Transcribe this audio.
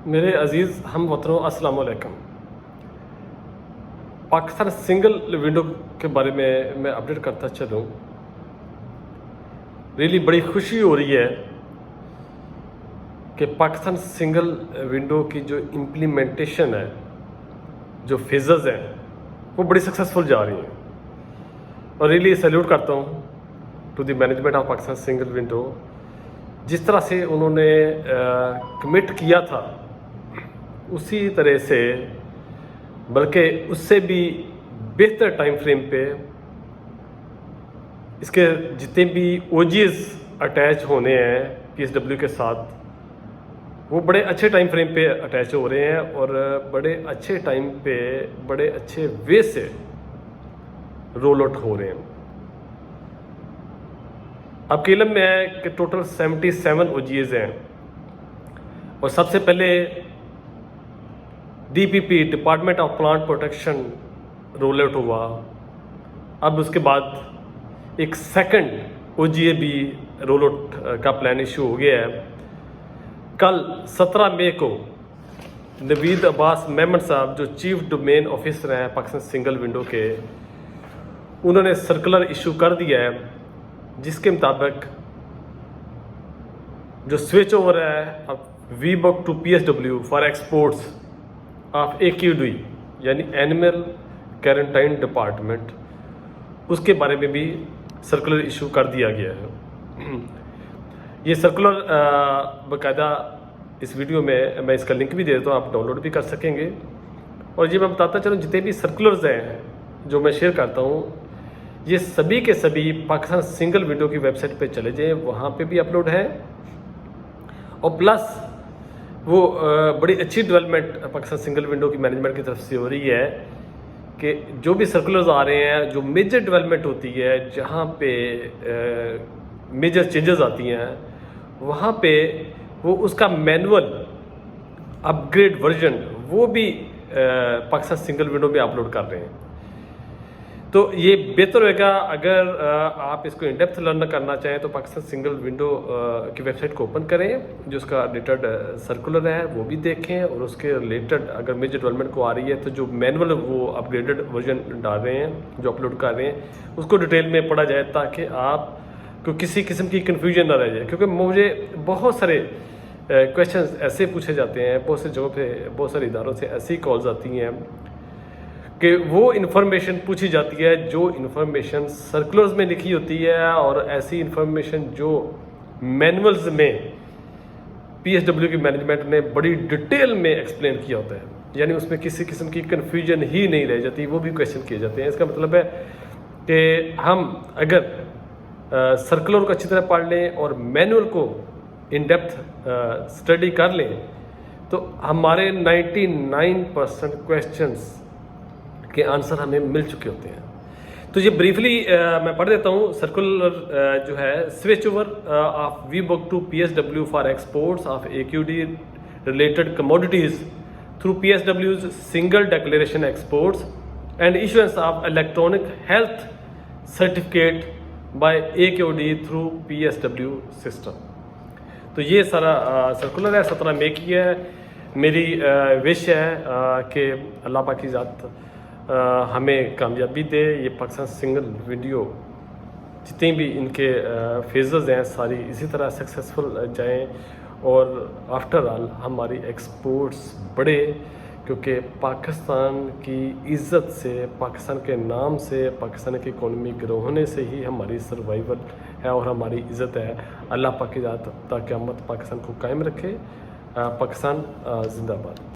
میرے عزیز ہم وطنوں السلام علیکم۔ پاکستان سنگل ونڈو کے بارے میں اپڈیٹ کرتا چلوں۔ ریلی بڑی خوشی ہو رہی ہے کہ پاکستان سنگل ونڈو کی جو امپلیمنٹیشن ہے، جو فیزز ہیں، وہ بڑی سکسیسفل جا رہی ہیں، اور ریلی سیلیوٹ کرتا ہوں to the management of Pakistan single window. جس طرح سے انہوں نے کمٹ کیا تھا اسی طرح سے، بلکہ اس سے بھی بہتر ٹائم فریم پہ اس کے جتنے بھی او جیز اٹیچ ہونے ہیں پی ایس ڈبلیو کے ساتھ، وہ بڑے اچھے ٹائم فریم پہ اٹیچ ہو رہے ہیں اور بڑے اچھے ٹائم پہ بڑے اچھے وے سے رول آؤٹ ہو رہے ہیں۔ آپ کے علم میں ہے کہ ٹوٹل 77 او جی ایز ہیں، اور سب سے پہلے D P P department of plant protection roll out ہوا۔ اب اس کے بعد ایک سیکنڈ او جی اے بھی رول آؤٹ کا پلان ایشو ہو گیا ہے۔ کل 17 مئی کو نوید عباس میمن صاحب، جو چیف ڈومین آفیسر ہیں پاکستان سنگل ونڈو کے، انہوں نے سرکولر ایشو کر دیا ہے، جس کے مطابق جو سوئچ اوور ہے WeBOC to P S W for exports of A Q D یعنی اینیمل کوارنٹائن ڈپارٹمنٹ، اس کے بارے میں بھی سرکولر ایشو کر دیا گیا ہے۔ یہ سرکولر باقاعدہ اس ویڈیو میں اس کا لنک بھی دے دیتا ہوں، آپ ڈاؤن لوڈ بھی کر سکیں گے۔ اور یہ میں بتاتا چلوں، جتنے بھی سرکولرز ہیں جو میں شیئر کرتا ہوں، یہ سبھی کے سبھی پاکستان سنگل ونڈو کی ویب سائٹ پہ چلے جائیں، وہاں پہ بھی اپلوڈ ہے۔ اور پلس وہ بڑی اچھی ڈیولپمنٹ پاکستان سنگل ونڈو کی مینجمنٹ کی طرف سے ہو رہی ہے کہ جو بھی سرکولرز آ رہے ہیں، جو میجر ڈیولپمنٹ ہوتی ہے، جہاں پہ میجر چینجز آتی ہیں، وہاں پہ وہ اس کا مینول اپ گریڈ ورژن وہ بھی پاکستان سنگل ونڈو میں اپلوڈ کر رہے ہیں۔ تو یہ بہتر ہوئے گا اگر آپ اس کو ان ڈیپتھ لرن کرنا چاہیں تو پاکستان سنگل ونڈو کی ویب سائٹ کو اوپن کریں، جو اس کا ریلیٹڈ سرکولر ہے وہ بھی دیکھیں، اور اس کے ریلیٹڈ اگر میجر ڈیولپمنٹ کو آ رہی ہے تو جو مینول وہ اپ گریڈڈ ورژن ڈال رہے ہیں، جو اپلوڈ کر رہے ہیں، اس کو ڈیٹیل میں پڑھا جائے تاکہ آپ کو کسی قسم کی کنفیوژن نہ رہ جائے۔ کیونکہ مجھے بہت سارے کویشچنز ایسے پوچھے جاتے ہیں، بہت سے جگہوں پہ بہت سارے اداروں سے ایسی کالز آتی ہیں کہ وہ انفارمیشن پوچھی جاتی ہے جو انفارمیشن سرکولرز میں لکھی ہوتی ہے، اور ایسی انفارمیشن جو مینولز میں پی ایس ڈبلیو کی مینجمنٹ نے بڑی ڈیٹیل میں ایکسپلین کیا ہوتا ہے، یعنی اس میں کسی قسم کی کنفیوژن ہی نہیں رہ جاتی، وہ بھی کویشچن کیے جاتے ہیں۔ اس کا مطلب ہے کہ ہم اگر سرکولر کو اچھی طرح پڑھ لیں اور مینول کو ان ڈیپتھ اسٹڈی کر لیں تو ہمارے 99% کویشچنس کے آنسر ہمیں مل چکے ہوتے ہیں۔ تو یہ بریفلی میں پڑھ دیتا ہوں۔ سرکولر جو ہے switch over of WeBOC to P S W for exports of A Q D related commodities through P S ڈبلیوز single declaration exports and issuance of electronic health certificate by A Q D through P S W system. تو یہ سارا circular ہے، 17 مئی کی ہے۔ میری وش ہے کہ اللہ پاک کی ذات ہمیں کامیابی دے، یہ پاکستان سنگل ویڈیو جتنے بھی ان کے فیزز ہیں ساری اسی طرح سکسیسفل جائیں، اور آفٹر آل ہماری ایکسپورٹس بڑھے، کیونکہ پاکستان کی عزت سے، پاکستان کے نام سے، پاکستان کی اکانومی گرو ہونے سے ہی ہماری سروائیول ہے اور ہماری عزت ہے۔ اللہ پاک کی ذات تا قیامت پاکستان کو قائم رکھے۔ پاکستان زندہ باد۔